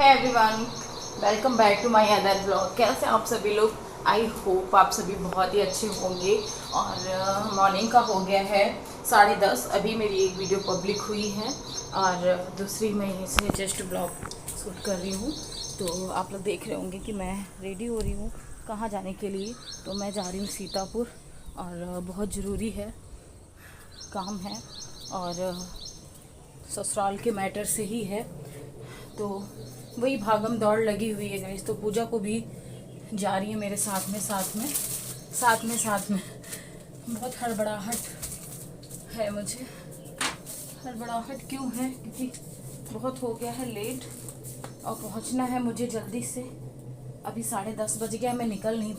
है everyone, welcome back to my other blog. कैसे आप सभी लोग? आई होप आप सभी बहुत ही अच्छे होंगे। और मॉर्निंग का हो गया है 10:30। अभी मेरी एक वीडियो पब्लिक हुई है और दूसरी मैं यहीं से जस्ट ब्लॉग शूट कर रही हूँ। तो आप लोग देख रहे होंगे कि मैं रेडी हो रही हूँ कहाँ जाने के लिए। तो मैं जा रही हूँ सीतापुर और बहुत ज़रूरी है, काम है और ससुराल के मैटर से ही है। तो वही भागम दौड़ लगी हुई है गाइस। तो पूजा को भी जा रही है मेरे साथ में। बहुत हड़बड़ाहट है मुझे। हड़बड़ाहट क्यों है? क्योंकि बहुत हो गया है लेट और पहुंचना है मुझे जल्दी से। अभी 10:30 बज गया, मैं निकल नहीं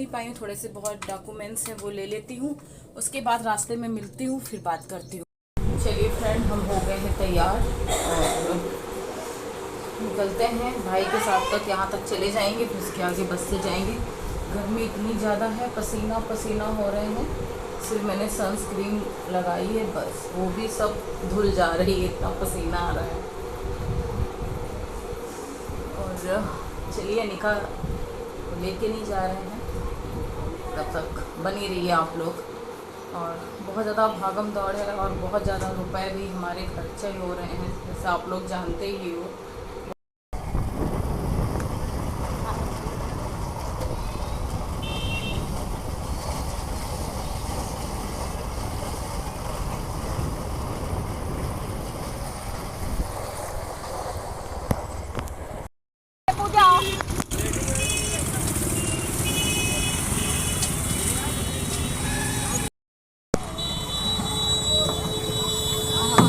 पाई हूँ। थोड़े से बहुत डॉक्यूमेंट्स हैं वो ले लेती हूँ, उसके बाद रास्ते में मिलती हूँ, फिर बात करती हूँ। चलिए फ्रेंड, हम हो गए हैं तैयार और निकलते हैं। भाई के साथ तक यहाँ तक चले जाएंगे, फिर उसके आगे बस से जाएंगे। गर्मी इतनी ज़्यादा है, पसीना पसीना हो रहे हैं। सिर्फ मैंने सनस्क्रीन लगाई है बस, वो भी सब धुल जा रही है, इतना पसीना आ रहा है। और चलिए निकाह लेके नहीं जा रहे हैं, तब तक बनी रहिए आप लोग। और बहुत ज़्यादा भागम दौड़ है और बहुत ज़्यादा रुपए भी हमारे खर्चे हो रहे हैं, जैसे आप लोग जानते ही हो।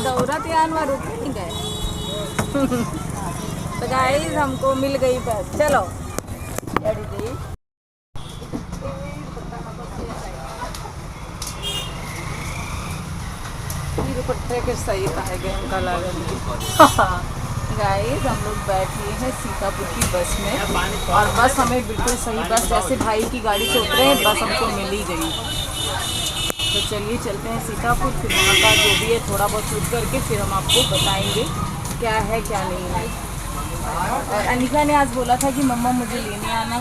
दौरा त्यान में रुक नहीं गए। तो गाइस हमको मिल गई बस, चलो गाड़ी दी। दुपट्टे के सही पाए गए उनका लागत। गाइस हम लोग बैठे हैं सीतापुर की बस में और बस हमें बिल्कुल सही बस जैसे भाई की गाड़ी से उतरे हैं बस हमको मिल ही गई। तो चलिए चलते हैं सीतापुर, फिर वहाँ का जो भी है थोड़ा बहुत शूट करके फिर हम आपको बताएंगे क्या है क्या नहीं है। और अनिका ने आज बोला था कि मम्मा मुझे लेने आना।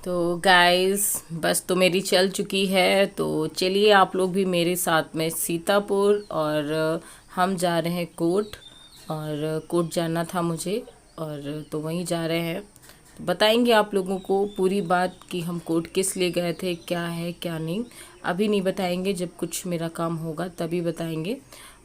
तो गाइस बस तो मेरी चल चुकी है, तो चलिए आप लोग भी मेरे साथ में सीतापुर। और हम जा रहे हैं कोर्ट, और कोर्ट जाना था मुझे और तो वहीं जा रहे हैं। तो बताएंगे आप लोगों को पूरी बात कि हम कोर्ट किस लिए गए थे, क्या है क्या नहीं। अभी नहीं बताएंगे, जब कुछ मेरा काम होगा तभी बताएंगे।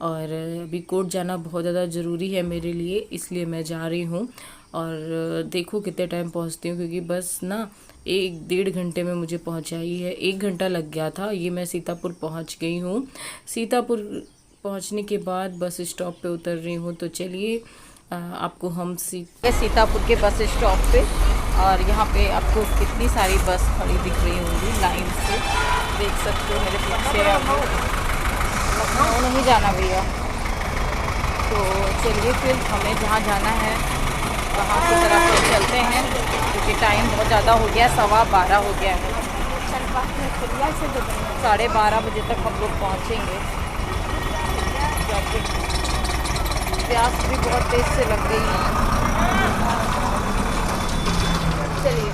और अभी कोर्ट जाना बहुत ज़्यादा ज़रूरी है मेरे लिए, इसलिए मैं जा रही हूँ। और देखो कितने टाइम पहुँचती हूँ, क्योंकि बस ना 1-1.5 घंटे में मुझे पहुँचाई है। 1 घंटा लग गया था, ये मैं सीतापुर पहुँच गई हूँ। सीतापुर पहुँचने के बाद बस स्टॉप पे उतर रही हूँ। तो चलिए आपको हम सीतापुर के बस स्टॉप पे, और यहाँ पे आपको कितनी सारी बस खड़ी दिख रही होंगी लाइन से, देख सकते हो मेरे पीछे। लखनऊ नहीं जाना भैया। तो चलिए फिर हमें जहाँ जाना है वहाँ की तरफ चलते हैं, क्योंकि टाइम बहुत ज़्यादा हो गया, 12:15 हो गया है। 12:30 बजे तक हम लोग पहुँचेंगे। प्यास भी बहुत तेज से लग गई है। चलिए।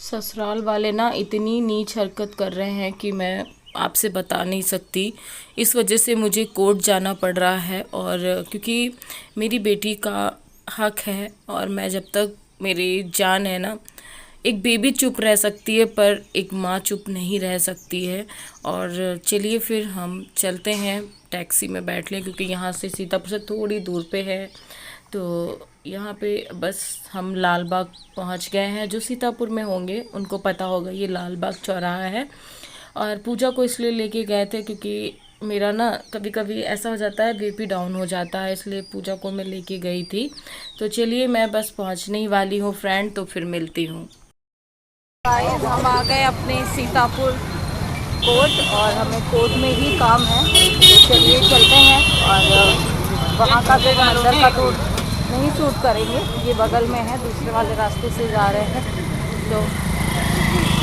ससुराल वाले ना इतनी नीच हरकत कर रहे हैं कि मैं आपसे बता नहीं सकती। इस वजह से मुझे कोर्ट जाना पड़ रहा है, और क्योंकि मेरी बेटी का हक है, और मैं जब तक मेरी जान है ना, एक बेबी चुप रह सकती है पर एक माँ चुप नहीं रह सकती है। और चलिए फिर हम चलते हैं, टैक्सी में बैठ लें, क्योंकि यहाँ से सीतापुर से थोड़ी दूर पे है। तो यहाँ पे बस हम लाल बाग पहुँच गए हैं। जो सीतापुर में होंगे उनको पता होगा ये लाल बाग चौराहा है। और पूजा को इसलिए लेके गए थे क्योंकि मेरा ना कभी कभी ऐसा हो जाता है, बीपी डाउन हो जाता है, इसलिए पूजा को मैं लेके गई थी। तो चलिए मैं बस पहुँचने ही वाली हूँ फ्रेंड, तो फिर मिलती हूँ। हम आ गए अपने सीतापुर कोर्ट, और हमें कोर्ट में ही काम है। तो चलिए चलते हैं, और वहाँ का जो अंदर का तो नहीं शूट करेंगे, ये बगल में है, दूसरे वाले रास्ते से जा रहे हैं। तो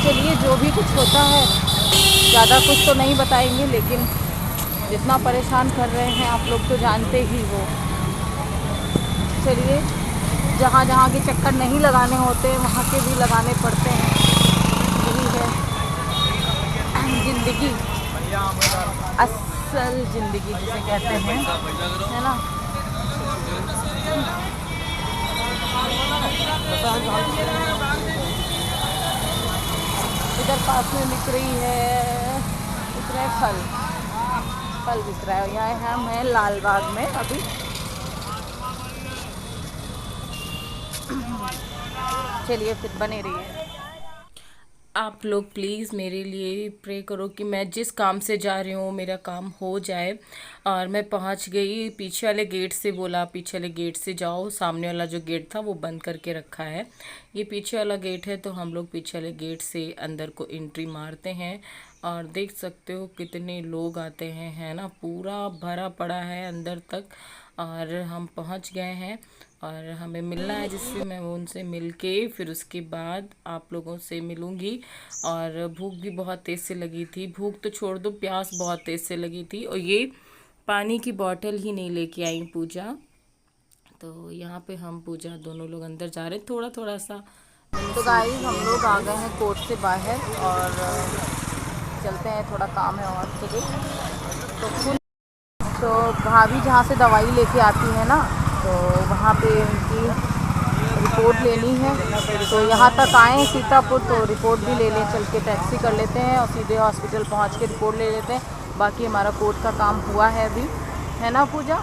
चलिए जो भी कुछ होता है, ज़्यादा कुछ तो नहीं बताएंगे, लेकिन जितना परेशान कर रहे हैं आप लोग तो जानते ही हो। चलिए, जहाँ जहाँ के चक्कर नहीं लगाने होते वहाँ के भी लगाने पड़ते हैं। यही है ज़िंदगी, असल ज़िंदगी जिसे कहते हैं, है ना। इधर पास में बिक रही है, बिक रहा है फल बिक रहा है। यहाँ हम हैं लाल बाग में अभी। चलिए फिर बने रहिए। आप लोग प्लीज़ मेरे लिए प्रे करो कि मैं जिस काम से जा रही हूँ मेरा काम हो जाए। और मैं पहुँच गई, पीछे वाले गेट से बोला पीछे वाले गेट से जाओ, सामने वाला जो गेट था वो बंद करके रखा है। ये पीछे वाला गेट है, तो हम लोग पीछे वाले गेट से अंदर को एंट्री मारते हैं। और देख सकते हो कितने लोग आते हैं, है ना, पूरा भरा पड़ा है अंदर तक। और हम पहुँच गए हैं और हमें मिलना है, जिससे मैं उनसे मिल के फिर उसके बाद आप लोगों से मिलूँगी। और भूख भी बहुत तेज़ से लगी थी, भूख तो छोड़ दो, प्यास बहुत तेज़ से लगी थी। और ये पानी की बोतल ही नहीं लेके आई पूजा। तो यहाँ पे हम पूजा दोनों लोग अंदर जा रहे हैं थोड़ा थोड़ा सा। तो गाइस हम लोग आ गए हैं कोर्ट से बाहर और चलते हैं, थोड़ा काम है और जगह। तो भाभी जहाँ से दवाई लेके आती है ना, तो वहाँ पे उनकी रिपोर्ट लेनी है। तो यहाँ तक आए हैं सीतापुर, तो रिपोर्ट भी ले लें, चल के टैक्सी कर लेते हैं और सीधे हॉस्पिटल पहुँच के रिपोर्ट ले लेते हैं। बाकी हमारा कोर्ट का काम हुआ है अभी, है ना पूजा।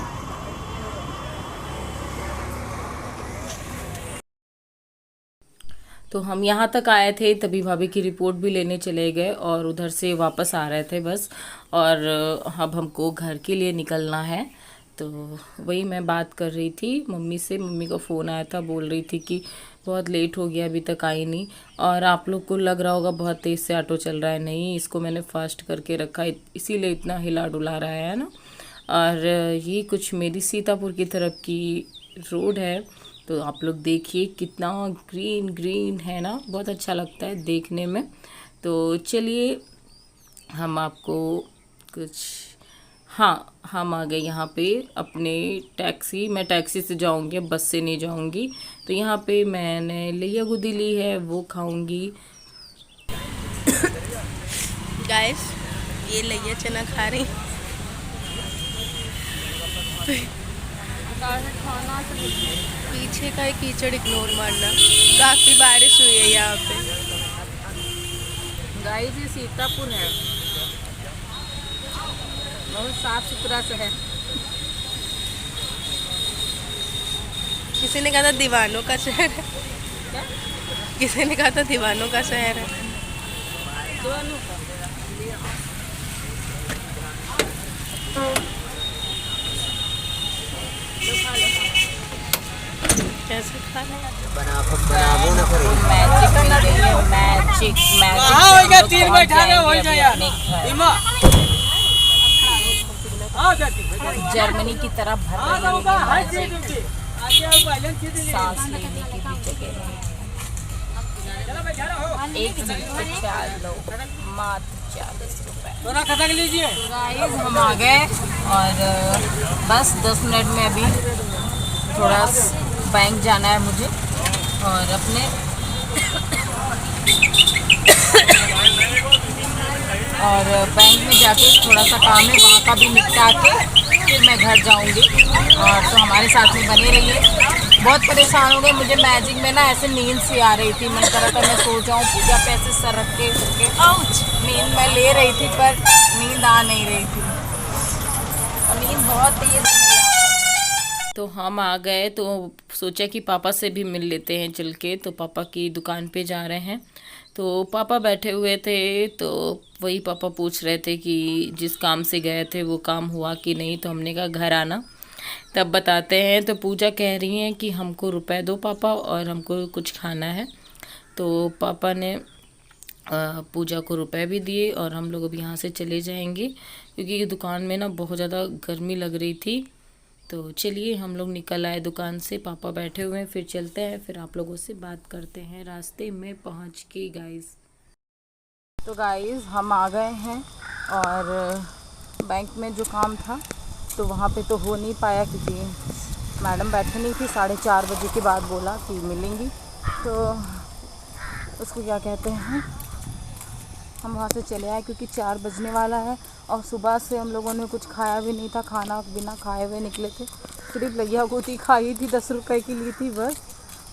तो हम यहाँ तक आए थे, तभी भाभी की रिपोर्ट भी लेने चले गए और उधर से वापस आ रहे थे बस। और अब हमको घर के लिए निकलना है। तो वही मैं बात कर रही थी मम्मी से, मम्मी का फ़ोन आया था, बोल रही थी कि बहुत लेट हो गया, अभी तक आई नहीं। और आप लोग को लग रहा होगा बहुत तेज़ से ऑटो चल रहा है, नहीं, इसको मैंने फास्ट करके रखा इसीलिए इतना हिला डुला रहा है ना। और ये कुछ मेरी सीतापुर की तरफ की रोड है, तो आप लोग देखिए कितना ग्रीन ग्रीन है ना, बहुत अच्छा लगता है देखने में। तो चलिए हम आपको कुछ, हाँ हम आ गए यहाँ पे अपने टैक्सी, मैं टैक्सी से जाऊँगी, बस से नहीं जाऊँगी। तो यहाँ पे मैंने लिया गुदी ली है, वो खाऊँगी। गाइस ये लिया चना खा रही। पीछे का कीचड़ इग्नोर मारना, काफ़ी बारिश हुई है यहाँ पे। गाइस ये सीतापुर है, बहुत साफ सुथरा शहर। किसी ने कहा था दीवानों का शहर है, किसी ने कहा था दीवानों का शहर है। दीवानों का कैसे खाना मैजिक जर्मनी की तरह भर रही है, सांस लेने की भी जगह है। 1 मिनट पे 4 लोग, मात्र 40 रुपए। हम आ गए और बस 10 मिनट में अभी थोड़ा बैंक जाना है मुझे और अपने और बैंक में जाके थोड़ा सा काम है वहाँ का भी निपटा के फिर मैं घर जाऊँगी। और तो हमारे साथ में बने रहिए। बहुत परेशान हो गए, मुझे मैजिक में ना ऐसे नींद सी आ रही थी, मन कर रहा था मैं सो जाऊँ, पूजा पे ऐसे सर रख के नींद मैं ले रही थी पर नींद आ नहीं रही थी और नींद बहुत तेज। तो हम आ गए, तो सोचा कि पापा से भी मिल लेते हैं चल के। तो पापा की दुकान पे जा रहे हैं, तो पापा बैठे हुए थे, तो वही पापा पूछ रहे थे कि जिस काम से गए थे वो काम हुआ कि नहीं। तो हमने कहा घर आना तब बताते हैं। तो पूजा कह रही हैं कि हमको रुपए दो पापा और हमको कुछ खाना है। तो पापा ने पूजा को रुपए भी दिए और हम लोग अब यहाँ से चले जाएंगे क्योंकि दुकान में ना बहुत ज़्यादा गर्मी लग रही थी। तो चलिए हम लोग निकल आए दुकान से, पापा बैठे हुए हैं, फिर चलते हैं, फिर आप लोगों से बात करते हैं रास्ते में पहुंच के गाइस। तो गाइस हम आ गए हैं और बैंक में जो काम था तो वहाँ पे तो हो नहीं पाया क्योंकि मैडम बैठी नहीं थी, 4:30 बजे के बाद बोला कि मिलेंगी, तो उसको क्या कहते हैं, हम वहाँ से चले आए क्योंकि 4 बजने वाला है। और सुबह से हम लोगों ने कुछ खाया भी नहीं था, खाना बिना खाए हुए निकले थे। सिर्फ लैया गोटी खाई थी, 10 रुपए की ली थी बस,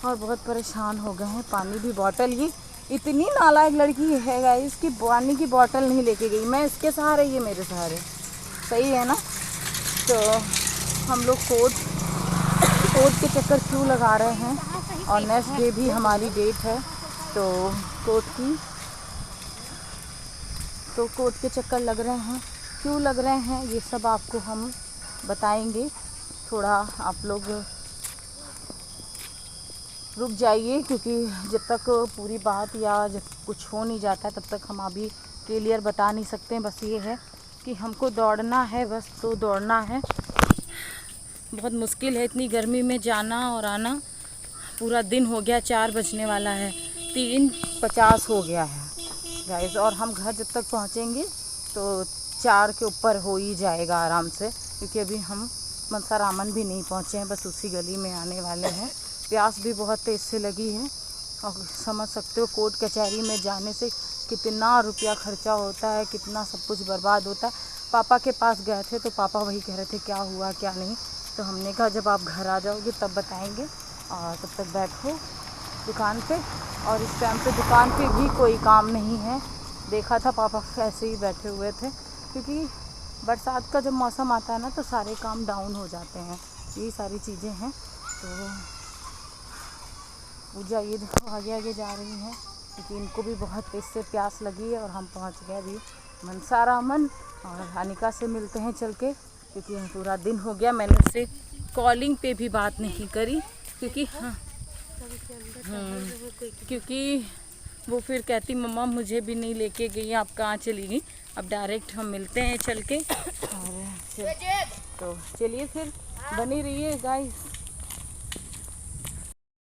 और बहुत परेशान हो गए हैं। पानी भी बॉटल, ये इतनी नालायक लड़की है गाइस कि पानी की बॉटल नहीं लेके गई। मैं इसके सहारे, ये मेरे सहारे, सही है ना। तो हम लोग कोर्ट के चक्कर क्यों लगा रहे हैं, और नेक्स्ट डे भी हमारी डेट है, तो कोर्ट के चक्कर लग रहे हैं। क्यों लग रहे हैं ये सब आपको हम बताएंगे। थोड़ा आप लोग रुक जाइए, क्योंकि जब तक पूरी बात या जब कुछ हो नहीं जाता तब तक हम अभी क्लियर बता नहीं सकते हैं। बस ये है कि हमको दौड़ना है, बस तो दौड़ना है। बहुत मुश्किल है इतनी गर्मी में जाना और आना। पूरा दिन हो गया, 4 बजने वाला है, 3:50 हो गया है गाइस, और हम घर जब तक पहुंचेंगे तो 4 के ऊपर हो ही जाएगा आराम से, क्योंकि अभी हम मनसारामन भी नहीं पहुंचे हैं, बस उसी गली में आने वाले हैं। प्यास भी बहुत तेज़ से लगी है, और समझ सकते हो कोर्ट कचहरी में जाने से कितना रुपया खर्चा होता है, कितना सब कुछ बर्बाद होता है। पापा के पास गए थे तो पापा वही कह रहे थे क्या हुआ क्या नहीं, तो हमने कहा जब आप घर आ जाओगे तब बताएंगे, और तब तक बैठो दुकान पे। और इस टाइम पे दुकान पे भी कोई काम नहीं है, देखा था पापा ऐसे ही बैठे हुए थे, क्योंकि बरसात का जब मौसम आता है ना तो सारे काम डाउन हो जाते हैं, यही सारी चीज़ें हैं। तो पूजा ये देखो आगे आगे जा रही हैं, क्योंकि इनको भी बहुत तेज़ से प्यास लगी है। और हम पहुंच गए अभी मनसारामन, और अनिका से मिलते हैं चल के, क्योंकि पूरा दिन हो गया। मैंने उससे कॉलिंग पे भी बात नहीं करी, क्योंकि क्योंकि वो फिर कहती मम्मा मुझे भी नहीं लेके गई, आप कहाँ चली गई। अब डायरेक्ट हम मिलते हैं चल के, और तो चलिए फिर बनी रहिए गाइस।